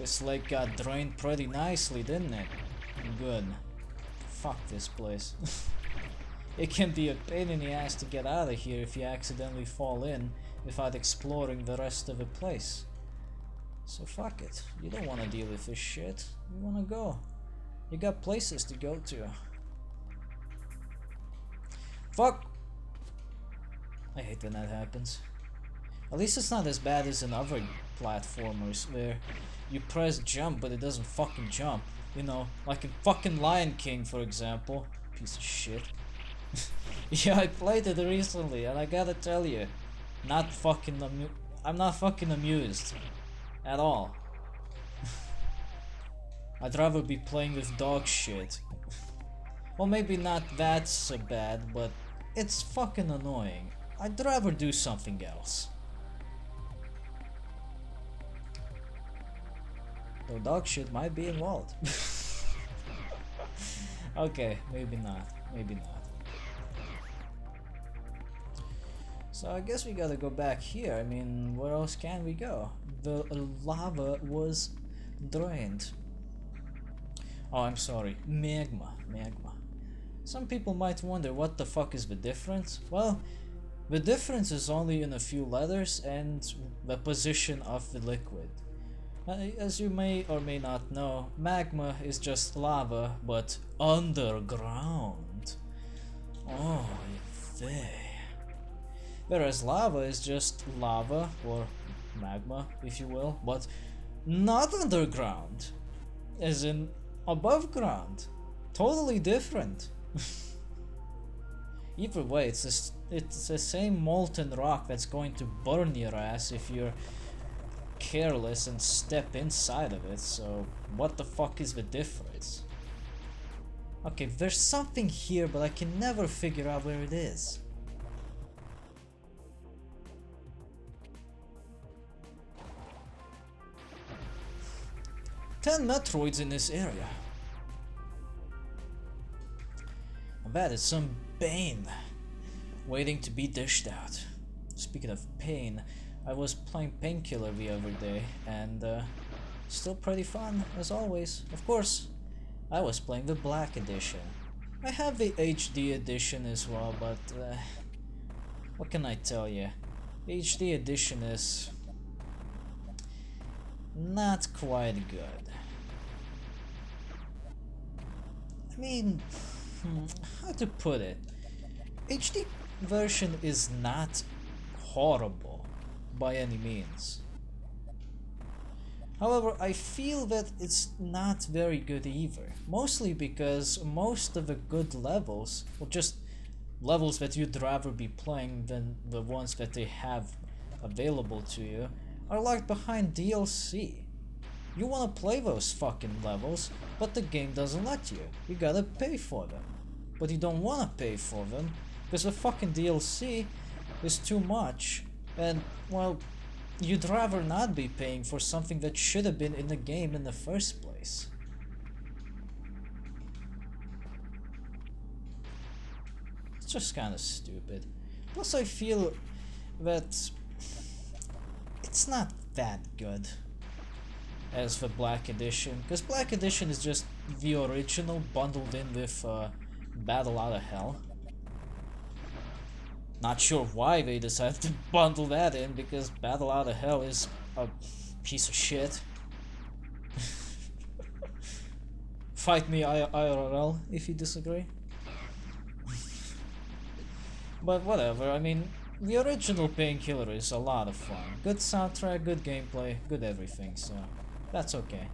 This lake got drained pretty nicely, didn't it? Good. Fuck this place. It can be a pain in the ass to get out of here if you accidentally fall in without exploring the rest of the place. So fuck it. You don't want to deal with this shit. You want to go. You got places to go to. Fuck! I hate when that happens. At least it's not as bad as in other platformers where you press jump but it doesn't fucking jump. You know, like in fucking Lion King, for example. Piece of shit. Yeah, I played it recently and I gotta tell you, I'm not fucking amused at all. I'd rather be playing with dog shit. Well, maybe not that so bad, but it's fucking annoying. I'd rather do something else. Though dog shit might be involved. Okay, maybe not. Maybe not. So I guess we gotta go back here. I mean, where else can we go? The lava was drained. Oh, I'm sorry. Magma. Some people might wonder what the fuck is the difference. Well, the difference is only in a few letters and the position of the liquid. As you may or may not know, magma is just lava, but underground. Oh, they. Whereas lava is just lava, or magma, if you will, but not underground. As in above ground. Totally different. Either way, it's the same molten rock that's going to burn your ass if you're careless and step inside of it, so what the fuck is the difference? Okay, there's something here, but I can never figure out where it is. Ten Metroids in this area. That is some pain waiting to be dished out. Speaking of pain, I was playing Painkiller the other day, and still pretty fun, as always. Of course, I was playing the Black Edition. I have the HD Edition as well, but what can I tell you? The HD Edition is not quite good. I mean, how to put it? HD version is not horrible by any means. However, I feel that it's not very good either. Mostly because most of the good levels, or just levels that you'd rather be playing than the ones that they have available to you, are locked behind DLC. You wanna play those fucking levels, but the game doesn't let you. You gotta pay for them. But you don't wanna pay for them, because the fucking DLC is too much, and, well, you'd rather not be paying for something that should have been in the game in the first place. It's just kinda stupid. Plus I feel that it's not that good as the Black Edition, because Black Edition is just the original bundled in with Battle Out of Hell. Not sure why they decided to bundle that in, because Battle Out of Hell is a piece of shit. Fight me IRL if you disagree. But whatever, I mean, the original Painkiller is a lot of fun. Good soundtrack, good gameplay, good everything, so that's okay.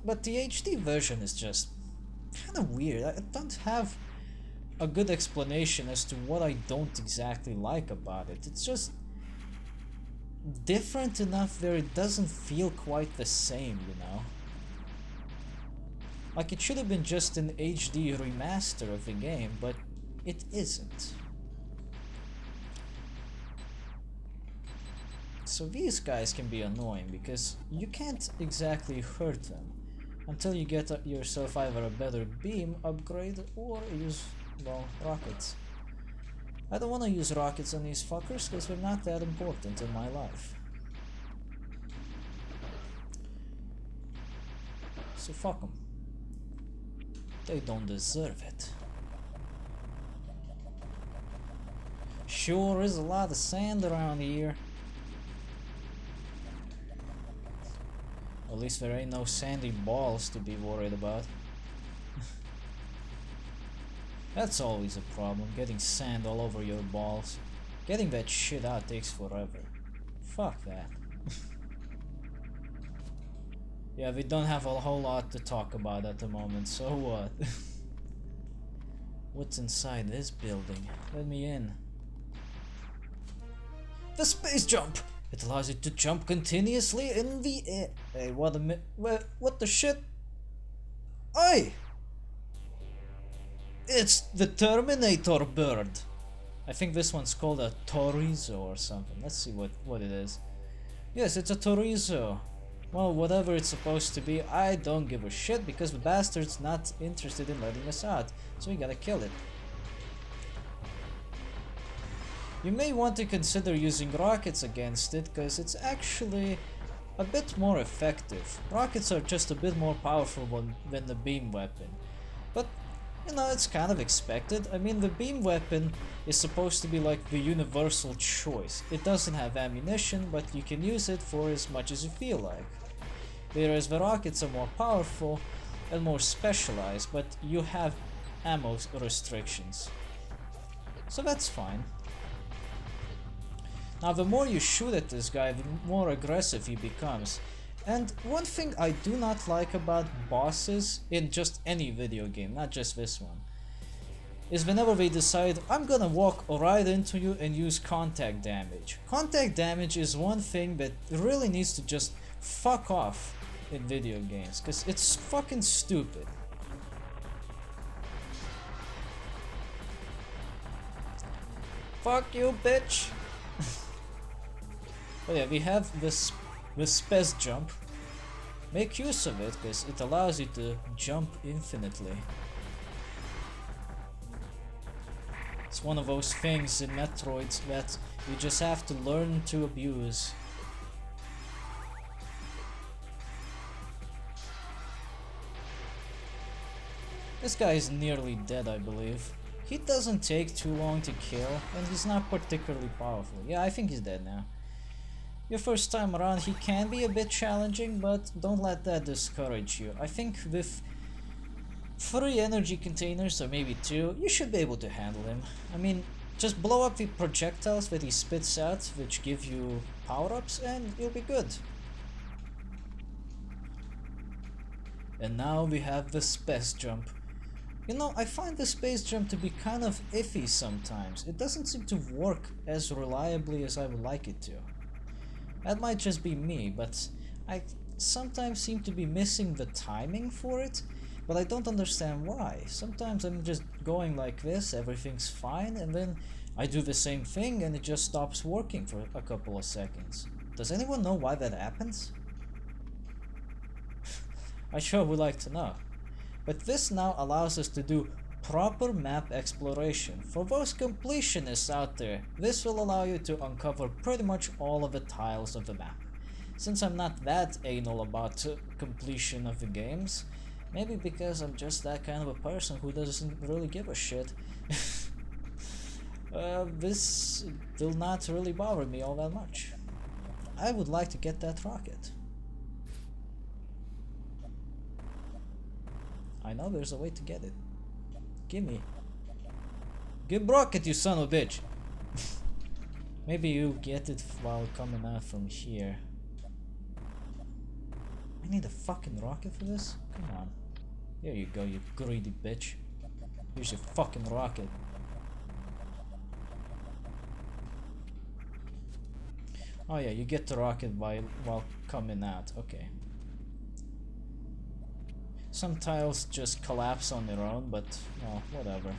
But the HD version is just kind of weird. I don't have a good explanation as to what I don't exactly like about it. It's just different enough where it doesn't feel quite the same, you know? Like, it should have been just an HD remaster of the game, but it isn't. So these guys can be annoying because you can't exactly hurt them until you get yourself either a better beam upgrade or use, well, rockets. I don't want to use rockets on these fuckers because they're not that important in my life. so fuck them. They don't deserve it. Sure is a lot of sand around here. At least there ain't no sandy balls to be worried about. That's always a problem, getting sand all over your balls. Getting that shit out takes forever. Fuck that. Yeah, we don't have a whole lot to talk about at the moment, so what? What's inside this building? Let me in. The space jump! It allows you to jump continuously in the air. Hey, what a what the shit? Oi! It's the Terminator bird. I think this one's called a chorizo or something. Let's see what it is. Yes, it's a chorizo. Well, whatever it's supposed to be, I don't give a shit because the bastard's not interested in letting us out. So we gotta kill it. You may want to consider using rockets against it, because it's actually a bit more effective. Rockets are just a bit more powerful than the beam weapon. But, you know, it's kind of expected. I mean, the beam weapon is supposed to be like the universal choice. It doesn't have ammunition, but you can use it for as much as you feel like. Whereas the rockets are more powerful and more specialized, but you have ammo restrictions. So that's fine. Now the more you shoot at this guy, the more aggressive he becomes. And one thing I do not like about bosses in just any video game, not just this one, is whenever they decide, I'm gonna walk right into you and use contact damage. Contact damage is one thing that really needs to just fuck off in video games, because it's fucking stupid. Fuck you, bitch! But yeah, we have this space jump. Make use of it, because it allows you to jump infinitely. It's one of those things in Metroids that you just have to learn to abuse. This guy is nearly dead, I believe. He doesn't take too long to kill, and he's not particularly powerful. Yeah, I think he's dead now. Your first time around he can be a bit challenging, but don't let that discourage you. I think with 3 energy containers, or maybe 2, you should be able to handle him. I mean, just blow up the projectiles that he spits out, which give you power-ups, and you'll be good. And now we have the space jump. You know, I find the space jump to be kind of iffy sometimes. It doesn't seem to work as reliably as I would like it to. That might just be me, but I sometimes seem to be missing the timing for it, but I don't understand why. Sometimes I'm just going like this, everything's fine, and then I do the same thing and it just stops working for a couple of seconds. Does anyone know why that happens? I sure would like to know. But this now allows us to do proper map exploration. For those completionists out there, this will allow you to uncover pretty much all of the tiles of the map. Since I'm not that anal about completion of the games, maybe because I'm just that kind of a person who doesn't really give a shit, this will not really bother me all that much. I would like to get that rocket. I know there's a way to get it. Gimme. Give rocket, you son of a bitch! Maybe you get it while coming out from here. I need a fucking rocket for this? Come on. There you go, you greedy bitch. Here's your fucking rocket. Oh yeah, you get the rocket while coming out. Okay. Some tiles just collapse on their own, but well, whatever.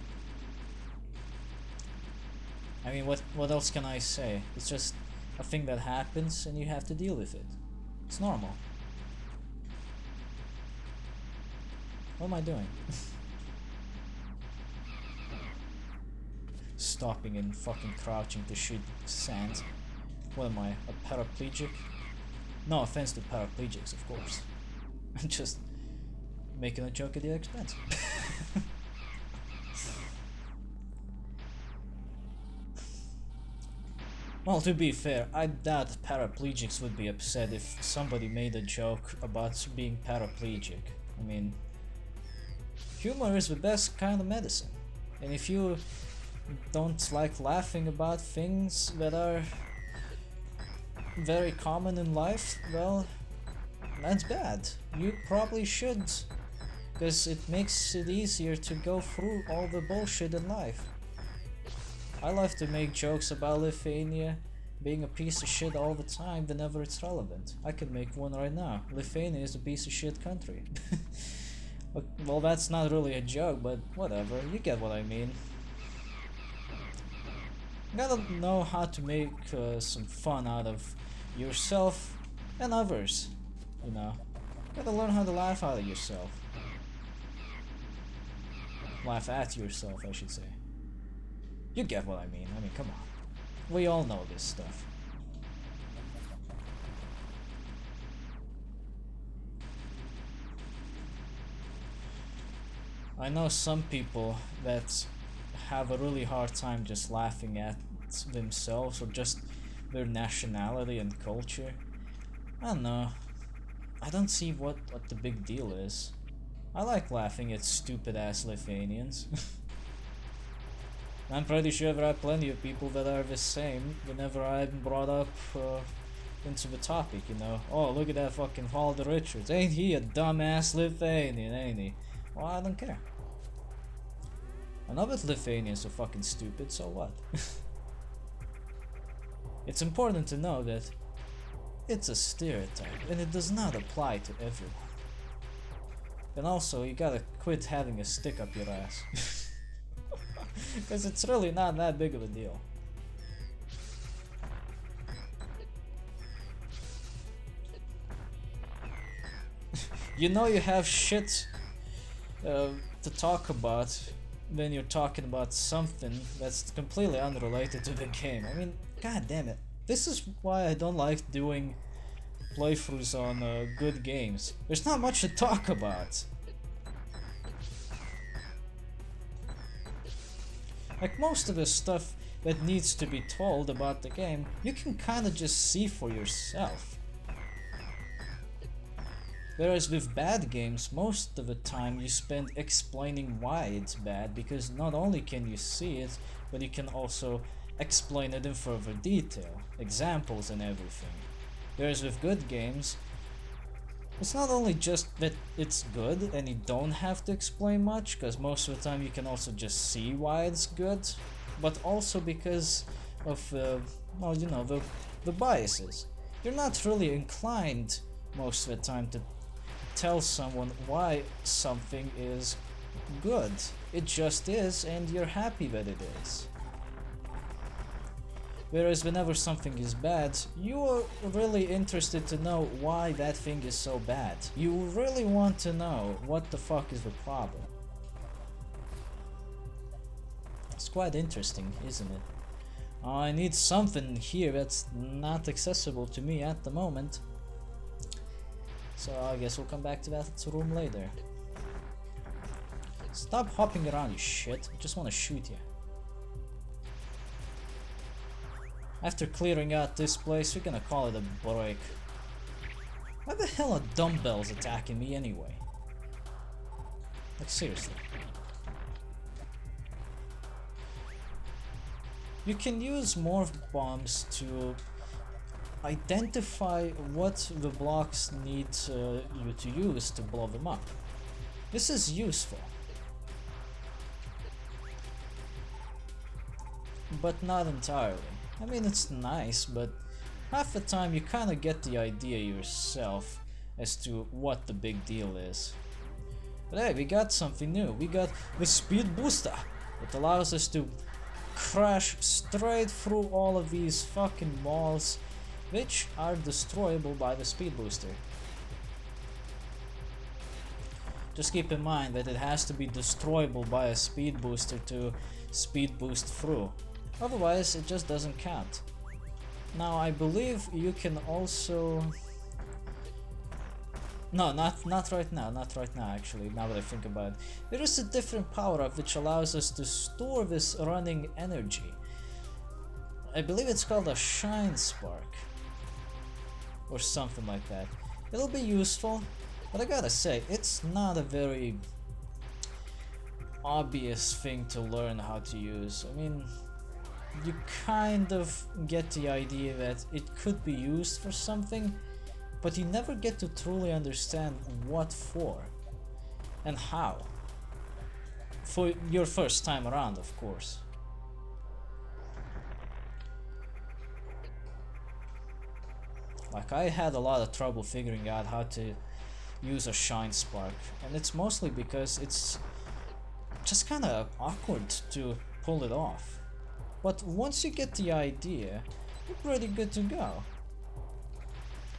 I mean, what else can I say? It's just a thing that happens and you have to deal with it. It's normal. What am I doing? Stopping and fucking crouching to shoot sand. What am I, a paraplegic? No offense to paraplegics, of course. I'm just making a joke at your expense. Well, to be fair, I doubt paraplegics would be upset if somebody made a joke about being paraplegic. I mean, humor is the best kind of medicine. And if you don't like laughing about things that are very common in life, well, that's bad. You probably should, because it makes it easier to go through all the bullshit in life. I love to make jokes about Lithuania being a piece of shit all the time whenever it's relevant. I could make one right now. Lithuania is a piece of shit country. Well, that's not really a joke, but whatever, you get what I mean. You gotta know how to make some fun out of yourself and others, you know. You gotta learn how to laugh out of yourself. Laugh at yourself, I should say. You get what I mean, come on. We all know this stuff. I know some people that have a really hard time just laughing at themselves or just their nationality and culture. I don't know. I don't see what the big deal is. I like laughing at stupid ass Lithuanians. I'm pretty sure there are plenty of people that are the same whenever I'm brought up into the topic, you know. Oh, look at that fucking Halder Richards. Ain't he a dumbass Lithuanian, ain't he? Well, I don't care. I know that Lithuanians are fucking stupid, so what? It's important to know that it's a stereotype, and it does not apply to everyone. And also, you gotta quit having a stick up your ass. Because it's really not that big of a deal. You know you have shit to talk about when you're talking about something that's completely unrelated to the game. I mean, god damn it. This is why I don't like doing playthroughs on good games. There's not much to talk about. Like most of the stuff that needs to be told about the game, you can kinda just see for yourself. Whereas with bad games, most of the time you spend explaining why it's bad, because not only can you see it, but you can also explain it in further detail, examples and everything. Whereas with good games, it's not only just that it's good and you don't have to explain much, because most of the time you can also just see why it's good, but also because of, well, you know, the biases. You're not really inclined most of the time to tell someone why something is good. It just is, and you're happy that it is. Whereas whenever something is bad, you are really interested to know why that thing is so bad. You really want to know what the fuck is the problem. It's quite interesting, isn't it? I need something here that's not accessible to me at the moment. So I guess we'll come back to that room later. Stop hopping around, you shit. I just want to shoot you. After clearing out this place, we're gonna call it a break. Why the hell are dumbbells attacking me anyway? Like, seriously. You can use morph bombs to identify what the blocks need you to use to blow them up. This is useful. But not entirely. I mean, it's nice, but half the time you kinda get the idea yourself as to what the big deal is. But hey, we got something new. We got the speed booster. It allows us to crash straight through all of these fucking walls, which are destroyable by the speed booster. Just keep in mind that it has to be destroyable by a speed booster to speed boost through. Otherwise, it just doesn't count. Now, I believe you can also No, not right now, not right now actually, now that I think about it. There is a different power-up which allows us to store this running energy. I believe it's called a Shine Spark. Or something like that. It'll be useful, but I gotta say, it's not a very obvious thing to learn how to use. I mean, you kind of get the idea that it could be used for something, but you never get to truly understand what for and how. For your first time around, of course. Like, I had a lot of trouble figuring out how to use a Shine Spark, and it's mostly because it's just kind of awkward to pull it off. But once you get the idea, you're pretty good to go.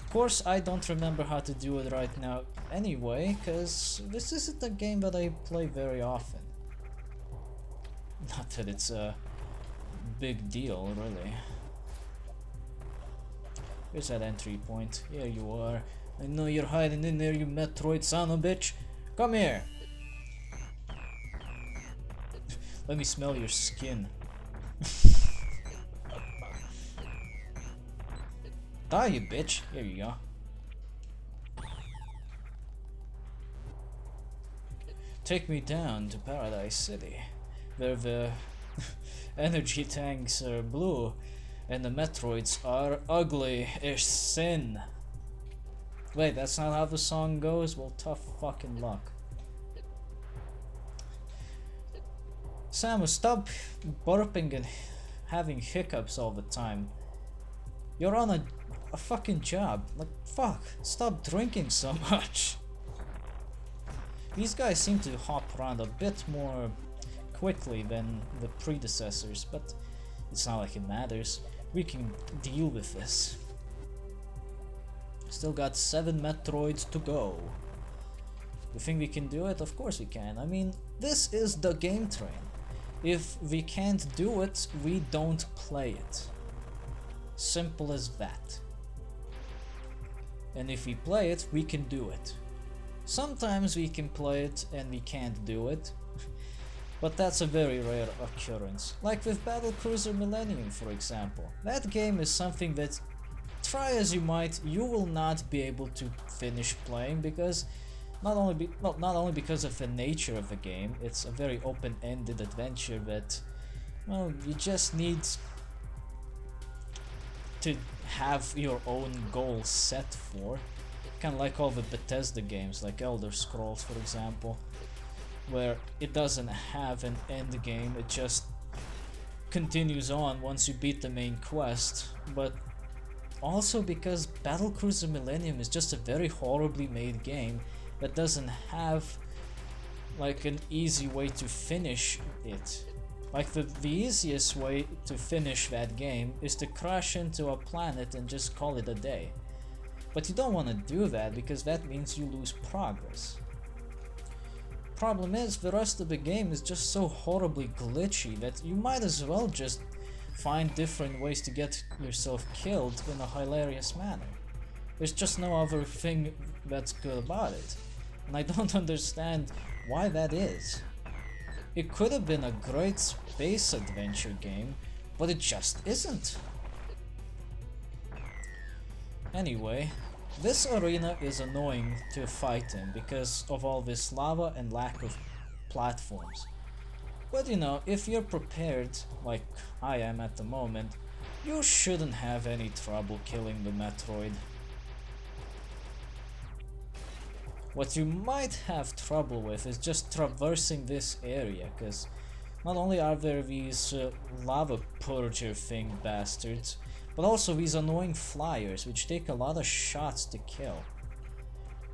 Of course, I don't remember how to do it right now anyway, because this isn't a game that I play very often. Not that it's a big deal, really. Here's that entry point. Here you are. I know you're hiding in there, you Metroid son of a bitch. Come here! Let me smell your skin. Die, you bitch! Here you go. Take me down to Paradise City, where the energy tanks are blue and the Metroids are ugly as sin. Wait, that's not how the song goes? Well, tough fucking luck. Samus, stop burping and having hiccups all the time. You're on a fucking job. Like, fuck, stop drinking so much. These guys seem to hop around a bit more quickly than the predecessors, but it's not like it matters. We can deal with this. Still got 7 Metroids to go. You think we can do it? Of course we can. I mean, this is DaGameTrain. If we can't do it, we don't play it. Simple as that. And if we play it, we can do it. Sometimes we can play it and we can't do it. But that's a very rare occurrence. Like with Battlecruiser Millennium, for example. That game is something that, try as you might, you will not be able to finish playing, because not only because of the nature of the game, it's a very open-ended adventure that, well, you just need to have your own goal set for. Kind of like all the Bethesda games, like Elder Scrolls, for example, where it doesn't have an end game, it just continues on once you beat the main quest. But also because Battlecruiser Millennium is just a very horribly made game that doesn't have like an easy way to finish it. Like the easiest way to finish that game is to crash into a planet and just call it a day. But you don't want to do that, because that means you lose progress. Problem is, the rest of the game is just so horribly glitchy that you might as well just find different ways to get yourself killed in a hilarious manner. There's just no other thing that's good about it, and I don't understand why that is. It could have been a great space adventure game, but it just isn't. Anyway, this arena is annoying to fight in because of all this lava and lack of platforms. But you know, if you're prepared, like I am at the moment, you shouldn't have any trouble killing the Metroid. What you might have trouble with is just traversing this area, because not only are there these lava purger thing bastards, but also these annoying flyers which take a lot of shots to kill.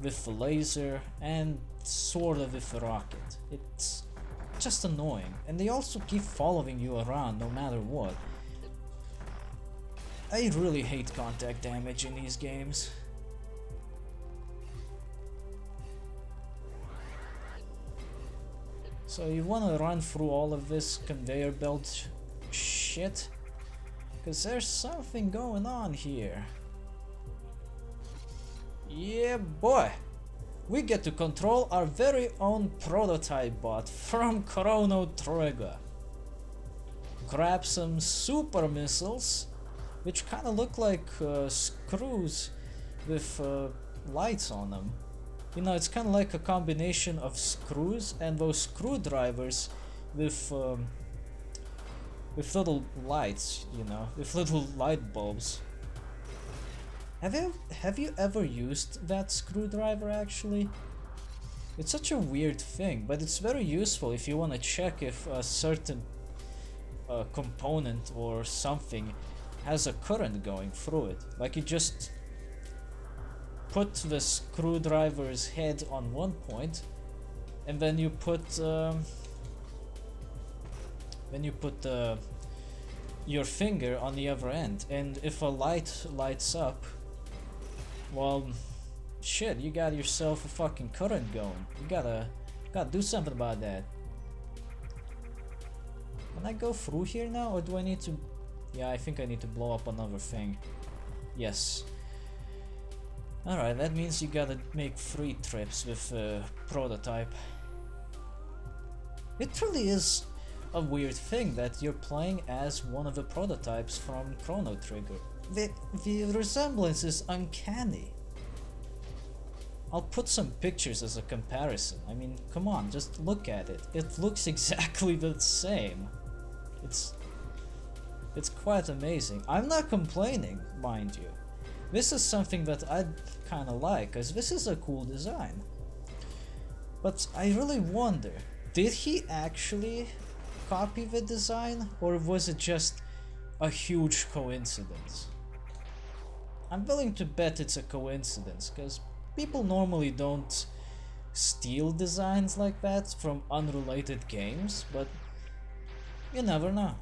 With the laser and sort of with the rocket. It's just annoying, and they also keep following you around no matter what. I really hate contact damage in these games. So you wanna run through all of this conveyor belt shit? Cause there's something going on here. Yeah, boy! we get to control our very own prototype bot from Chrono Trigger. Grab some super missiles, which kind of look like screws with lights on them. You know, it's kind of like a combination of screws and those screwdrivers with little lights, you know, with little light bulbs. Have you ever used that screwdriver actually? It's such a weird thing, but it's very useful if you want to check if a certain component or something has a current going through it. Like you just put the screwdriver's head on one point, and then you put your finger on the other end, and if a light lights up, well, shit, you got yourself a fucking current going. You gotta do something about that. Can I go through here now, or do I need to? Yeah, I think I need to blow up another thing. Yes. Alright, that means you gotta make 3 trips with prototype. It really is a weird thing that you're playing as one of the prototypes from Chrono Trigger. The resemblance is uncanny. I'll put some pictures as a comparison. I mean, come on, just look at it. It looks exactly the same. It's quite amazing. I'm not complaining, mind you. This is something that I kinda like, cause this is a cool design. But I really wonder, did he actually copy the design, or was it just a huge coincidence? I'm willing to bet it's a coincidence, cause people normally don't steal designs like that from unrelated games, but you never know.